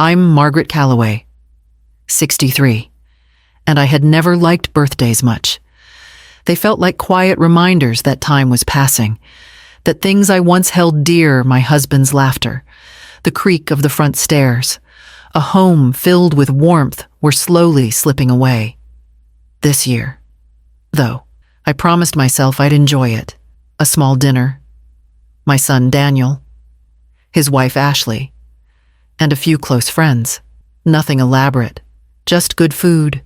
I'm Margaret Calloway, 63, and I had never liked birthdays much. They felt like quiet reminders that time was passing, that things I once held dear, my husband's laughter, the creak of the front stairs, a home filled with warmth, were slowly slipping away. This year, though, I promised myself I'd enjoy it. A small dinner, my son Daniel, his wife Ashley, and a few close friends. Nothing elaborate, just good food,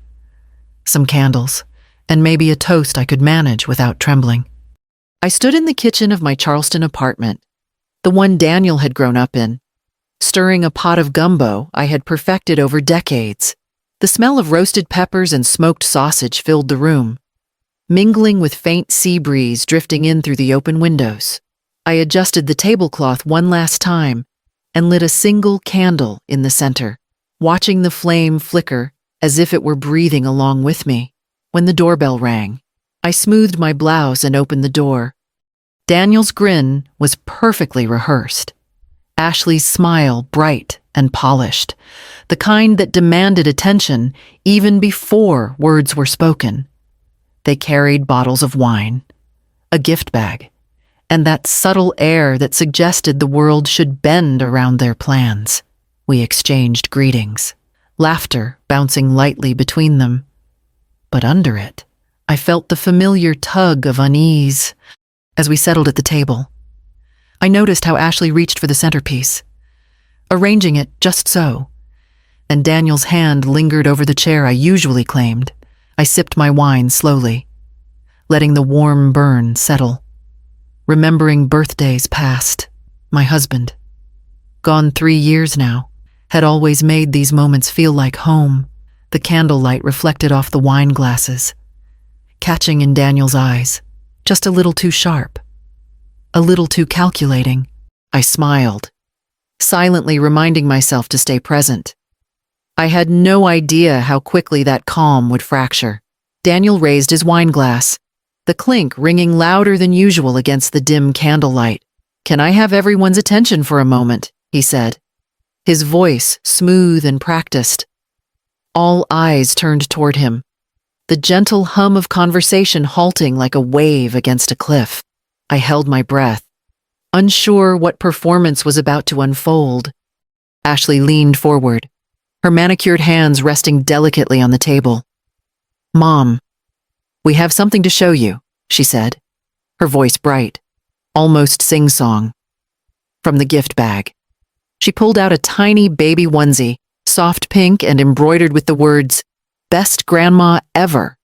some candles, and maybe a toast I could manage without trembling. I stood in the kitchen of my Charleston apartment, the one Daniel had grown up in, stirring a pot of gumbo I had perfected over decades. The smell of roasted peppers and smoked sausage filled the room, mingling with faint sea breeze drifting in through the open windows. I adjusted the tablecloth one last time and lit a single candle in the center, watching the flame flicker as if it were breathing along with me. When the doorbell rang, I smoothed my blouse and opened the door. Daniel's grin was perfectly rehearsed. Ashley's smile bright and polished, the kind that demanded attention even before words were spoken. They carried bottles of wine, a gift bag, and that subtle air that suggested the world should bend around their plans. We exchanged greetings, laughter bouncing lightly between them. But under it, I felt the familiar tug of unease. As we settled at the table, I noticed how Ashley reached for the centerpiece, arranging it just so, and Daniel's hand lingered over the chair I usually claimed. I sipped my wine slowly, letting the warm burn settle. Remembering birthdays past, my husband, gone 3 years now, had always made these moments feel like home. The candlelight reflected off the wine glasses, catching in Daniel's eyes, just a little too sharp, a little too calculating. I smiled, silently reminding myself to stay present. I had no idea how quickly that calm would fracture. Daniel raised his wine glass, the clink ringing louder than usual against the dim candlelight. "Can I have everyone's attention for a moment?" he said, his voice smooth and practiced. All eyes turned toward him, the gentle hum of conversation halting like a wave against a cliff. I held my breath, unsure what performance was about to unfold. Ashley leaned forward, her manicured hands resting delicately on the table. "Mom, we have something to show you," she said, her voice bright, almost sing-song. From the gift bag, she pulled out a tiny baby onesie, soft pink and embroidered with the words, "Best Grandma Ever."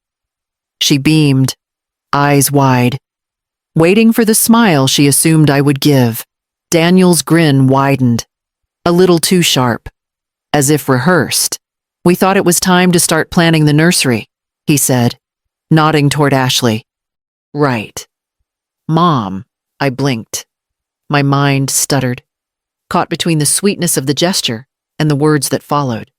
She beamed, eyes wide, waiting for the smile she assumed I would give. Daniel's grin widened, a little too sharp, as if rehearsed. "We thought it was time to start planning the nursery," he said, nodding toward Ashley. "Right. Mom," I blinked. My mind stuttered, caught between the sweetness of the gesture and the words that followed.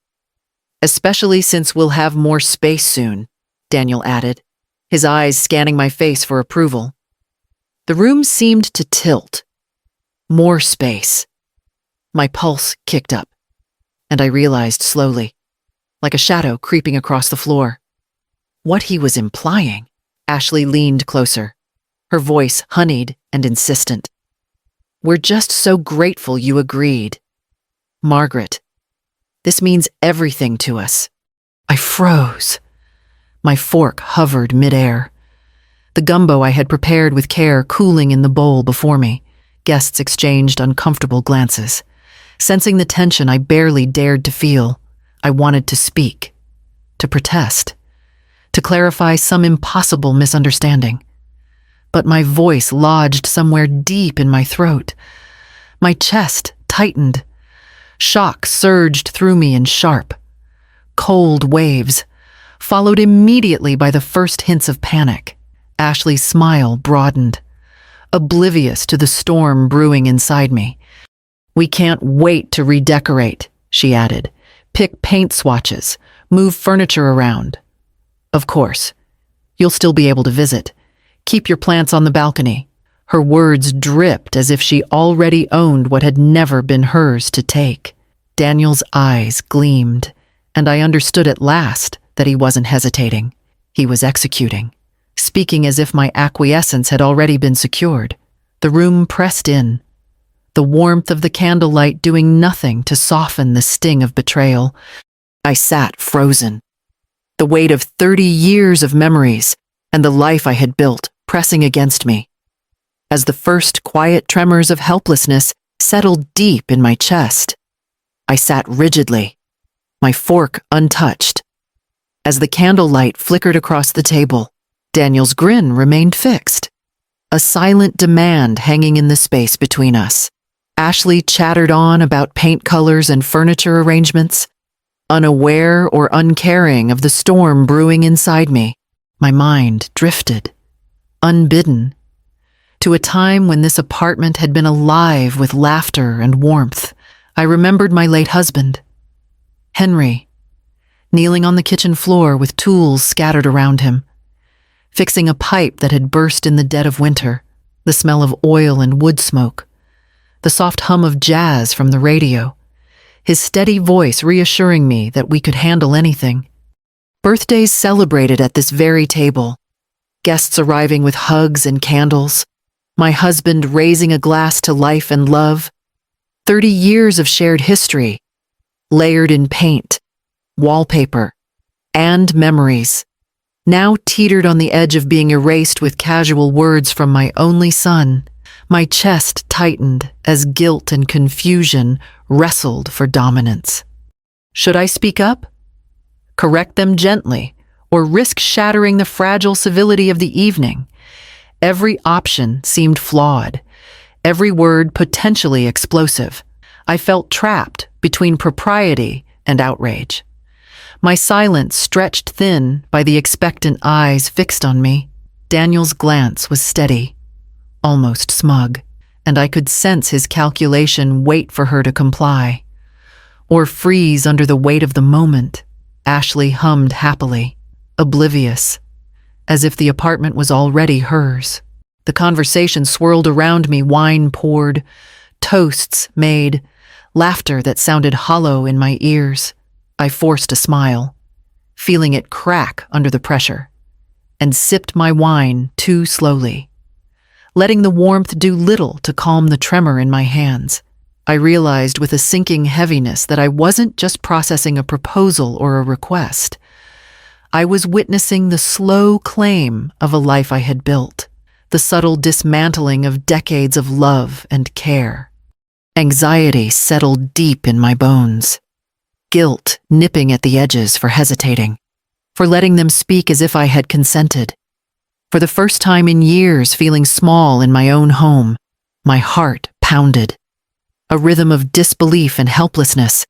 "Especially since we'll have more space soon," Daniel added, his eyes scanning my face for approval. The room seemed to tilt. More space. My pulse kicked up, and I realized slowly, like a shadow creeping across the floor, what he was implying. Ashley leaned closer, her voice honeyed and insistent. "We're just so grateful you agreed. Margaret, this means everything to us." I froze. My fork hovered midair, the gumbo I had prepared with care cooling in the bowl before me. Guests exchanged uncomfortable glances. Sensing the tension I barely dared to feel, I wanted to speak, to protest, to clarify some impossible misunderstanding. But my voice lodged somewhere deep in my throat. My chest tightened. Shock surged through me in sharp, cold waves, followed immediately by the first hints of panic. Ashley's smile broadened, oblivious to the storm brewing inside me. "We can't wait to redecorate," she added. "Pick paint swatches, move furniture around. Of course, you'll still be able to visit. Keep your plants on the balcony." Her words dripped as if she already owned what had never been hers to take. Daniel's eyes gleamed, and I understood at last that he wasn't hesitating. He was executing, speaking as if my acquiescence had already been secured. The room pressed in, the warmth of the candlelight doing nothing to soften the sting of betrayal. I sat frozen, the weight of 30 years of memories and the life I had built pressing against me. As the first quiet tremors of helplessness settled deep in my chest, I sat rigidly, my fork untouched. As the candlelight flickered across the table, Daniel's grin remained fixed, a silent demand hanging in the space between us. Ashley chattered on about paint colors and furniture arrangements, unaware or uncaring of the storm brewing inside me. My mind drifted, unbidden, to a time when this apartment had been alive with laughter and warmth. I remembered my late husband, Henry, kneeling on the kitchen floor with tools scattered around him, fixing a pipe that had burst in the dead of winter, the smell of oil and wood smoke, the soft hum of jazz from the radio, his steady voice reassuring me that we could handle anything. Birthdays celebrated at this very table, guests arriving with hugs and candles, my husband raising a glass to life and love, 30 years of shared history, layered in paint, wallpaper, and memories, now teetered on the edge of being erased with casual words from my only son. My chest tightened as guilt and confusion wrestled for dominance. Should I speak up? Correct them gently, or risk shattering the fragile civility of the evening? Every option seemed flawed, every word potentially explosive. I felt trapped between propriety and outrage. My silence stretched thin by the expectant eyes fixed on me. Daniel's glance was steady, almost smug, and I could sense his calculation wait for her to comply, or freeze under the weight of the moment. Ashley hummed happily, oblivious, as if the apartment was already hers. The conversation swirled around me, wine poured, toasts made, laughter that sounded hollow in my ears. I forced a smile, feeling it crack under the pressure, and sipped my wine too slowly, letting the warmth do little to calm the tremor in my hands. I realized with a sinking heaviness that I wasn't just processing a proposal or a request. I was witnessing the slow claim of a life I had built, the subtle dismantling of decades of love and care. Anxiety settled deep in my bones, guilt nipping at the edges for hesitating, for letting them speak as if I had consented. For the first time in years feeling small in my own home, my heart pounded, a rhythm of disbelief and helplessness.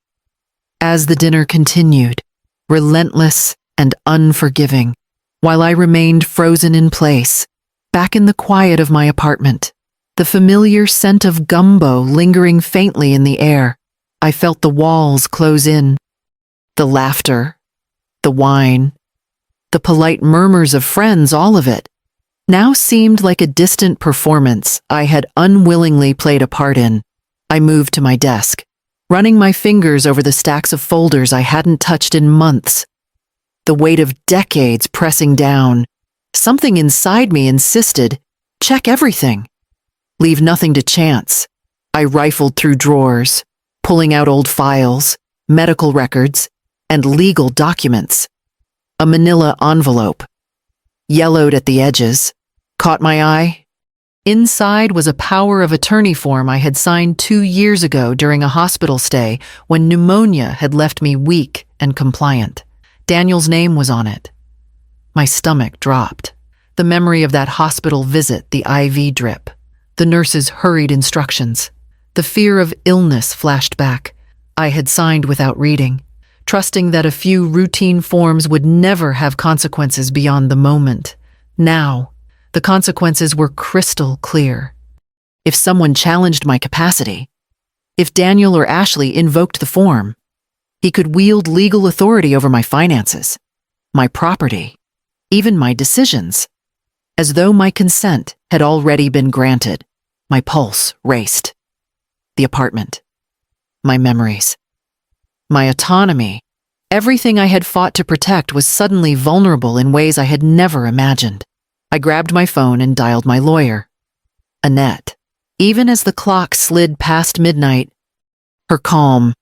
As the dinner continued, relentless and unforgiving, while I remained frozen in place, back in the quiet of my apartment, the familiar scent of gumbo lingering faintly in the air, I felt the walls close in. The laughter, the wine, the polite murmurs of friends, all of it, now seemed like a distant performance I had unwillingly played a part in. I moved to my desk, running my fingers over the stacks of folders I hadn't touched in months. The weight of decades pressing down, something inside me insisted, check everything. Leave nothing to chance. I rifled through drawers, pulling out old files, medical records, and legal documents. A manila envelope, yellowed at the edges, caught my eye. Inside was a power of attorney form I had signed 2 years ago during a hospital stay when pneumonia had left me weak and compliant. Daniel's name was on it. My stomach dropped. The memory of that hospital visit, the IV drip, the nurse's hurried instructions, the fear of illness flashed back. I had signed without reading, trusting that a few routine forms would never have consequences beyond the moment. Now, the consequences were crystal clear. If someone challenged my capacity, if Daniel or Ashley invoked the form, he could wield legal authority over my finances, my property, even my decisions. As though my consent had already been granted, my pulse raced. The apartment, my memories, my autonomy. Everything I had fought to protect was suddenly vulnerable in ways I had never imagined. I grabbed my phone and dialed my lawyer, Annette. Even as the clock slid past midnight, her calm,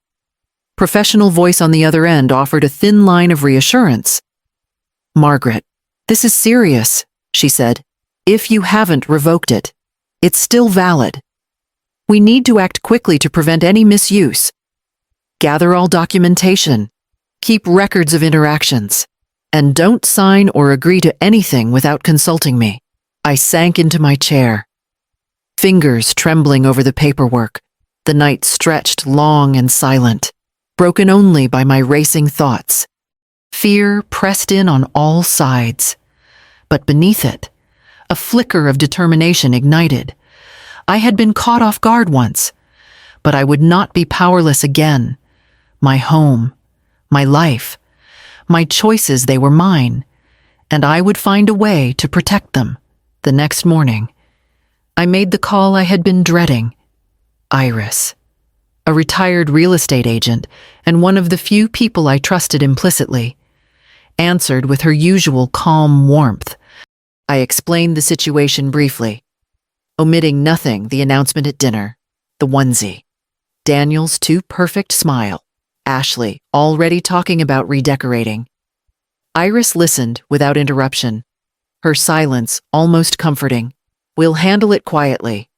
professional voice on the other end offered a thin line of reassurance. "Margaret, this is serious," she said. "If you haven't revoked it, it's still valid. We need to act quickly to prevent any misuse. Gather all documentation, keep records of interactions, and don't sign or agree to anything without consulting me." I sank into my chair, fingers trembling over the paperwork. The night stretched long and silent, broken only by my racing thoughts. Fear pressed in on all sides, but beneath it, a flicker of determination ignited. I had been caught off guard once, but I would not be powerless again. My home, my life, my choices, they were mine, and I would find a way to protect them. The next morning, I made the call I had been dreading. Iris, a retired real estate agent and one of the few people I trusted implicitly, answered with her usual calm warmth. I explained the situation briefly, omitting nothing: the announcement at dinner, the onesie, Daniel's too perfect smile, Ashley already talking about redecorating. Iris listened without interruption, her silence almost comforting. "We'll handle it quietly,"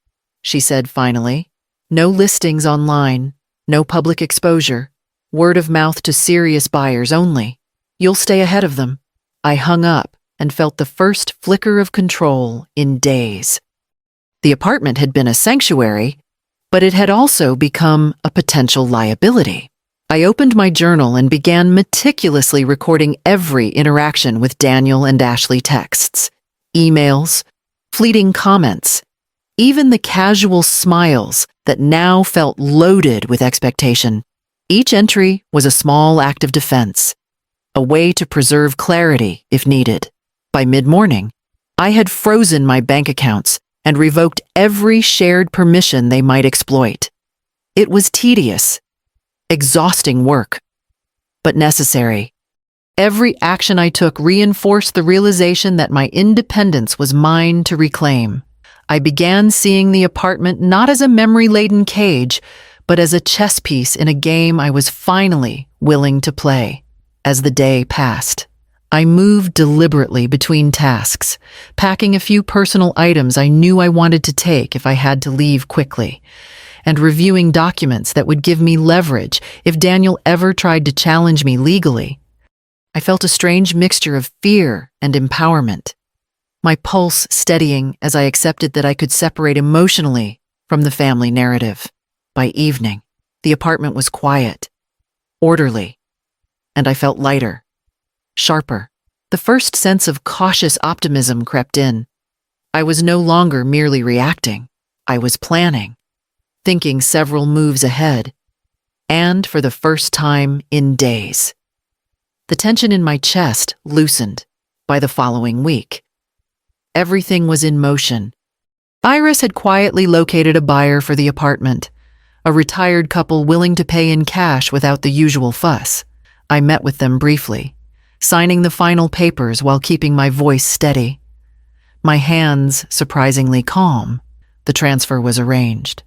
she said finally. "No listings online, no public exposure, word of mouth to serious buyers only. You'll stay ahead of them." I hung up and felt the first flicker of control in days. The apartment had been a sanctuary, but it had also become a potential liability. I opened my journal and began meticulously recording every interaction with Daniel and Ashley: texts, emails, fleeting comments, even the casual smiles that now felt loaded with expectation. Each entry was a small act of defense, a way to preserve clarity if needed. By mid-morning, I had frozen my bank accounts and revoked every shared permission they might exploit. It was tedious, exhausting work, but necessary. Every action I took reinforced the realization that my independence was mine to reclaim. I began seeing the apartment not as a memory-laden cage, but as a chess piece in a game I was finally willing to play. As the day passed, I moved deliberately between tasks, packing a few personal items I knew I wanted to take if I had to leave quickly, and reviewing documents that would give me leverage if Daniel ever tried to challenge me legally. I felt a strange mixture of fear and empowerment, my pulse steadying as I accepted that I could separate emotionally from the family narrative. By evening, the apartment was quiet, orderly, and I felt lighter, sharper. The first sense of cautious optimism crept in. I was no longer merely reacting. I was planning, thinking several moves ahead, and for the first time in days. The tension in my chest loosened by the following week. Everything was in motion. Iris had quietly located a buyer for the apartment, a retired couple willing to pay in cash without the usual fuss. I met with them briefly, signing the final papers while keeping my voice steady. My hands surprisingly calm. The transfer was arranged,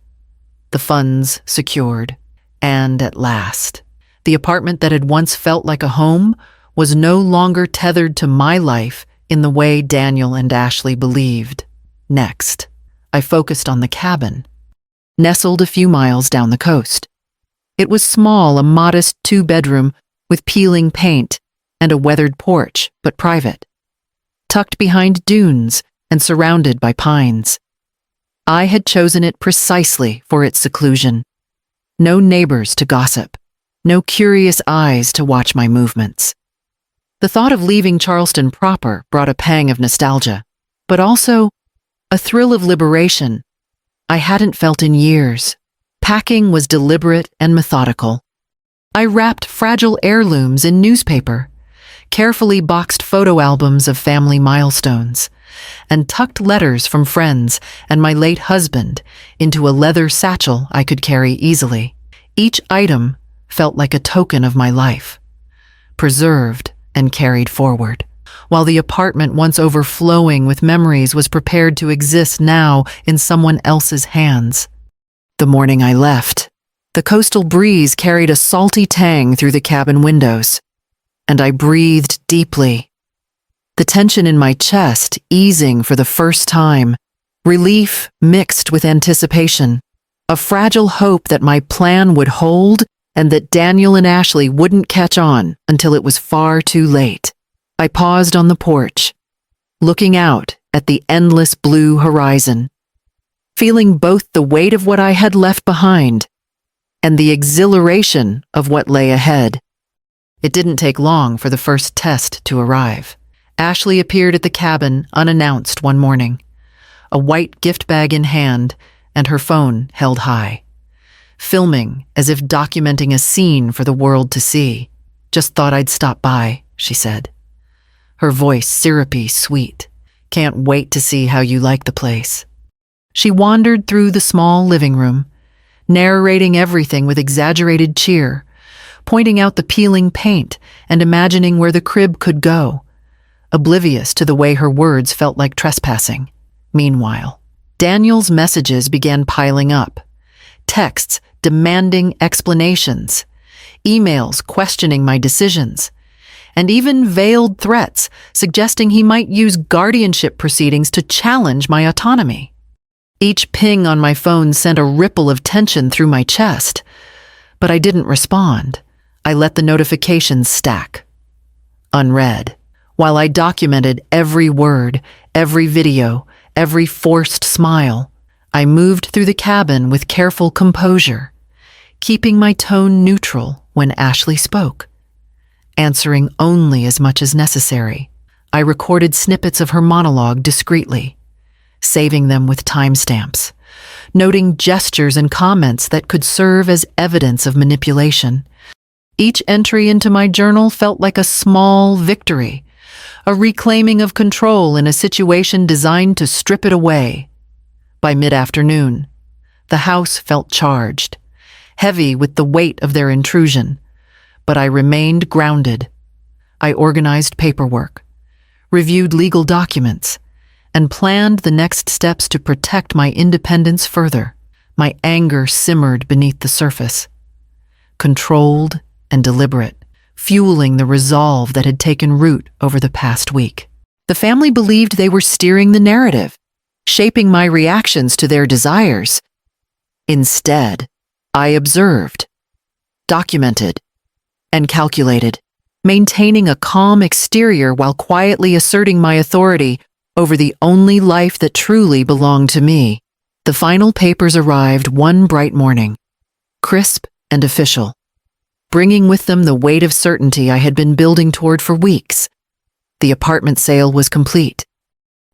the funds secured, and at last, the apartment that had once felt like a home was no longer tethered to my life in the way Daniel and Ashley believed. Next, I focused on the cabin, nestled a few miles down the coast. It was small, a modest 2-bedroom with peeling paint and a weathered porch, but private, tucked behind dunes and surrounded by pines. I had chosen it precisely for its seclusion. No neighbors to gossip, no curious eyes to watch my movements. The thought of leaving Charleston proper brought a pang of nostalgia, but also a thrill of liberation I hadn't felt in years. Packing was deliberate and methodical. I wrapped fragile heirlooms in newspaper, carefully boxed photo albums of family milestones, and tucked letters from friends and my late husband into a leather satchel I could carry easily. Each item felt like a token of my life, preserved and carried forward, while the apartment once overflowing with memories was prepared to exist now in someone else's hands. The morning I left, the coastal breeze carried a salty tang through the cabin windows, and I breathed deeply, the tension in my chest easing for the first time, relief mixed with anticipation, a fragile hope that my plan would hold and that Daniel and Ashley wouldn't catch on until it was far too late. I paused on the porch, looking out at the endless blue horizon, feeling both the weight of what I had left behind and the exhilaration of what lay ahead. It didn't take long for the first test to arrive. Ashley appeared at the cabin unannounced one morning, a white gift bag in hand and her phone held high, filming as if documenting a scene for the world to see. "Just thought I'd stop by," she said, her voice syrupy sweet. "Can't wait to see how you like the place." She wandered through the small living room, narrating everything with exaggerated cheer, pointing out the peeling paint and imagining where the crib could go, oblivious to the way her words felt like trespassing. Meanwhile, Daniel's messages began piling up, texts demanding explanations, emails questioning my decisions, and even veiled threats suggesting he might use guardianship proceedings to challenge my autonomy. Each ping on my phone sent a ripple of tension through my chest, but I didn't respond. I let the notifications stack, unread, while I documented every word, every video, every forced smile. I moved through the cabin with careful composure, keeping my tone neutral when Ashley spoke, answering only as much as necessary. I recorded snippets of her monologue discreetly, saving them with timestamps, noting gestures and comments that could serve as evidence of manipulation. Each entry into my journal felt like a small victory, a reclaiming of control in a situation designed to strip it away. By mid-afternoon, the house felt charged, heavy with the weight of their intrusion, but I remained grounded. I organized paperwork, reviewed legal documents, and planned the next steps to protect my independence further. My anger simmered beneath the surface, controlled and deliberate, fueling the resolve that had taken root over the past week. The family believed they were steering the narrative, shaping my reactions to their desires. Instead, I observed, documented, and calculated, maintaining a calm exterior while quietly asserting my authority over the only life that truly belonged to me. The final papers arrived one bright morning, crisp and official, bringing with them the weight of certainty I had been building toward for weeks. The apartment sale was complete.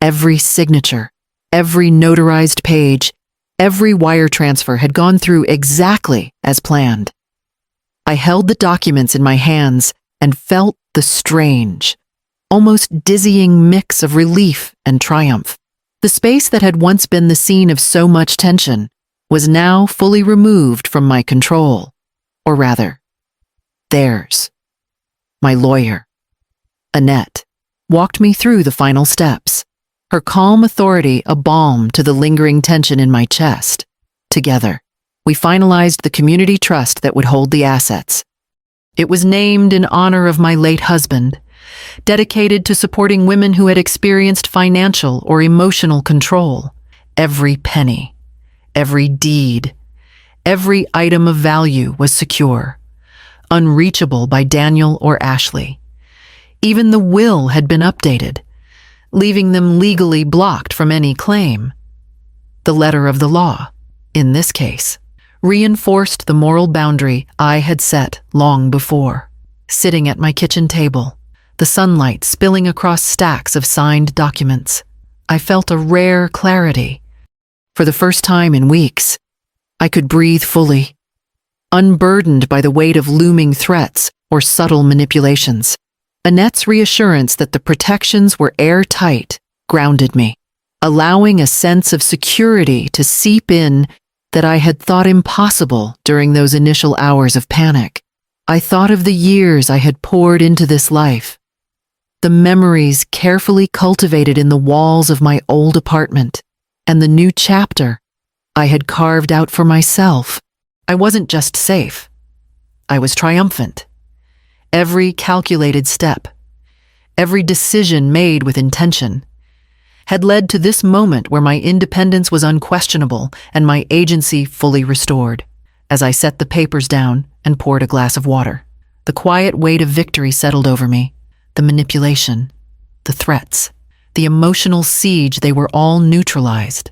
Every signature, every notarized page, every wire transfer had gone through exactly as planned. I held the documents in my hands and felt the strange, almost dizzying mix of relief and triumph. The space that had once been the scene of so much tension was now fully removed from my control, or rather, theirs. My lawyer, Annette, walked me through the final steps, her calm authority a balm to the lingering tension in my chest. Together, we finalized the community trust that would hold the assets. It was named in honor of my late husband, dedicated to supporting women who had experienced financial or emotional control. Every penny, every deed, every item of value was secure, unreachable by Daniel or Ashley. Even the will had been updated, leaving them legally blocked from any claim. The letter of the law, in this case, reinforced the moral boundary I had set long before. Sitting at my kitchen table, the sunlight spilling across stacks of signed documents, I felt a rare clarity. For the first time in weeks, I could breathe fully, unburdened by the weight of looming threats or subtle manipulations. Annette's reassurance that the protections were airtight grounded me, allowing a sense of security to seep in that I had thought impossible during those initial hours of panic. I thought of the years I had poured into this life, the memories carefully cultivated in the walls of my old apartment, and the new chapter I had carved out for myself. I wasn't just safe. I was triumphant. Every calculated step, every decision made with intention, had led to this moment where my independence was unquestionable and my agency fully restored. As I set the papers down and poured a glass of water, the quiet weight of victory settled over me. The manipulation, the threats, the emotional siege, they were all neutralized.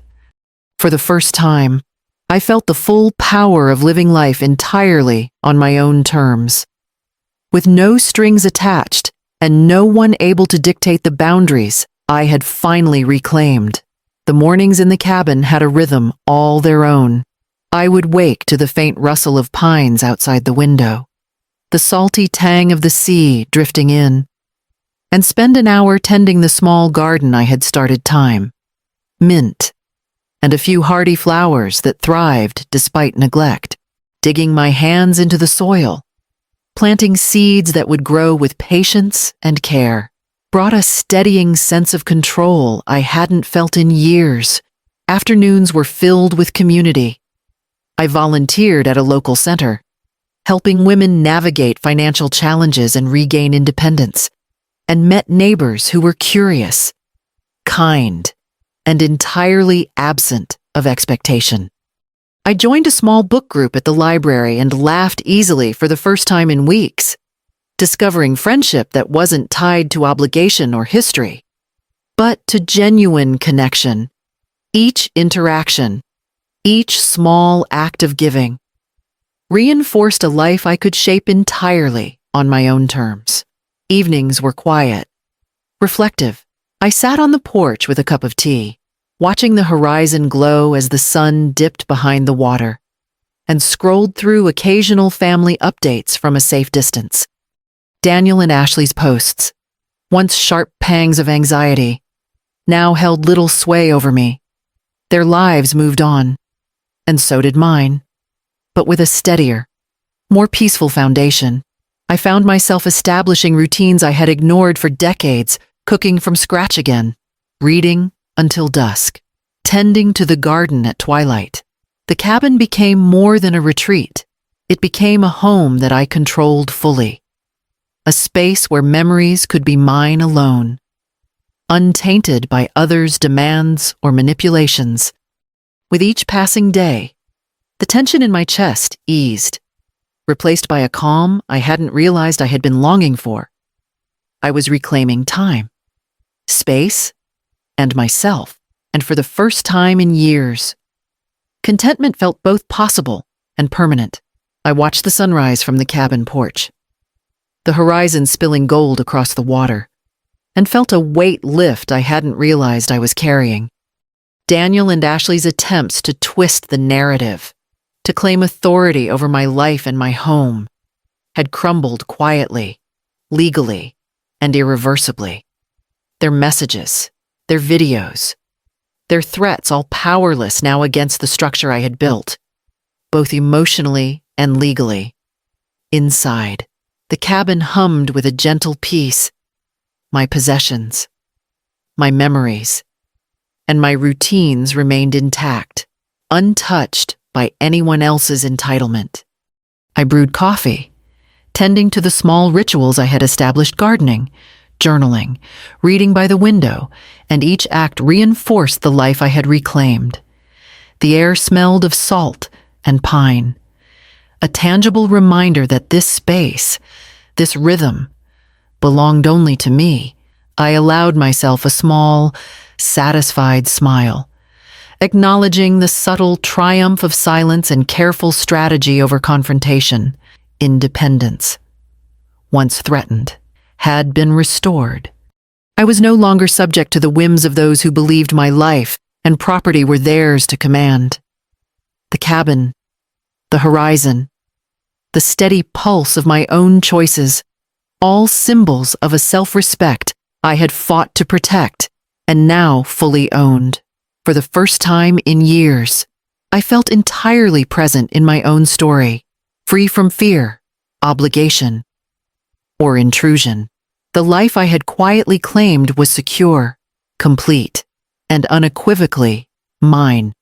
For the first time, I felt the full power of living life entirely on my own terms. With no strings attached and no one able to dictate the boundaries I had finally reclaimed. The mornings in the cabin had a rhythm all their own. I would wake to the faint rustle of pines outside the window, the salty tang of the sea drifting in, and spend an hour tending the small garden I had started. Thyme, mint, and a few hardy flowers that thrived despite neglect, digging my hands into the soil, planting seeds that would grow with patience and care, brought a steadying sense of control I hadn't felt in years. Afternoons were filled with community. I volunteered at a local center, helping women navigate financial challenges and regain independence, and met neighbors who were curious, kind, and entirely absent of expectation. I joined a small book group at the library and laughed easily for the first time in weeks, discovering friendship that wasn't tied to obligation or history, but to genuine connection. Each interaction, each small act of giving, reinforced a life I could shape entirely on my own terms. Evenings were quiet, reflective. I sat on the porch with a cup of tea, watching the horizon glow as the sun dipped behind the water, and scrolled through occasional family updates from a safe distance. Daniel and Ashley's posts, once sharp pangs of anxiety, now held little sway over me. Their lives moved on, and so did mine, but with a steadier, more peaceful foundation. I found myself establishing routines I had ignored for decades, cooking from scratch again, reading until dusk, tending to the garden at twilight. The cabin became more than a retreat. It became a home that I controlled fully, a space where memories could be mine alone, untainted by others' demands or manipulations. With each passing day, the tension in my chest eased, replaced by a calm I hadn't realized I had been longing for. I was reclaiming time, space, and myself, and for the first time in years, contentment felt both possible and permanent. I watched the sunrise from the cabin porch, the horizon spilling gold across the water, and felt a weight lift I hadn't realized I was carrying. Daniel and Ashley's attempts to twist the narrative, to claim authority over my life and my home, had crumbled quietly, legally, and irreversibly. Their messages, their videos, their threats all powerless now against the structure I had built, both emotionally and legally. Inside, the cabin hummed with a gentle peace. My possessions, my memories, and my routines remained intact, untouched by anyone else's entitlement. I brewed coffee, tending to the small rituals I had established: gardening, journaling, reading by the window, and each act reinforced the life I had reclaimed. The air smelled of salt and pine, a tangible reminder that this space, this rhythm, belonged only to me. I allowed myself a small, satisfied smile, acknowledging the subtle triumph of silence and careful strategy over confrontation. Independence, once threatened, had been restored. I was no longer subject to the whims of those who believed my life and property were theirs to command. The cabin, the horizon, the steady pulse of my own choices, all symbols of a self-respect I had fought to protect and now fully owned. For the first time in years, I felt entirely present in my own story, free from fear, obligation, or intrusion. The life I had quietly claimed was secure, complete, and unequivocally mine.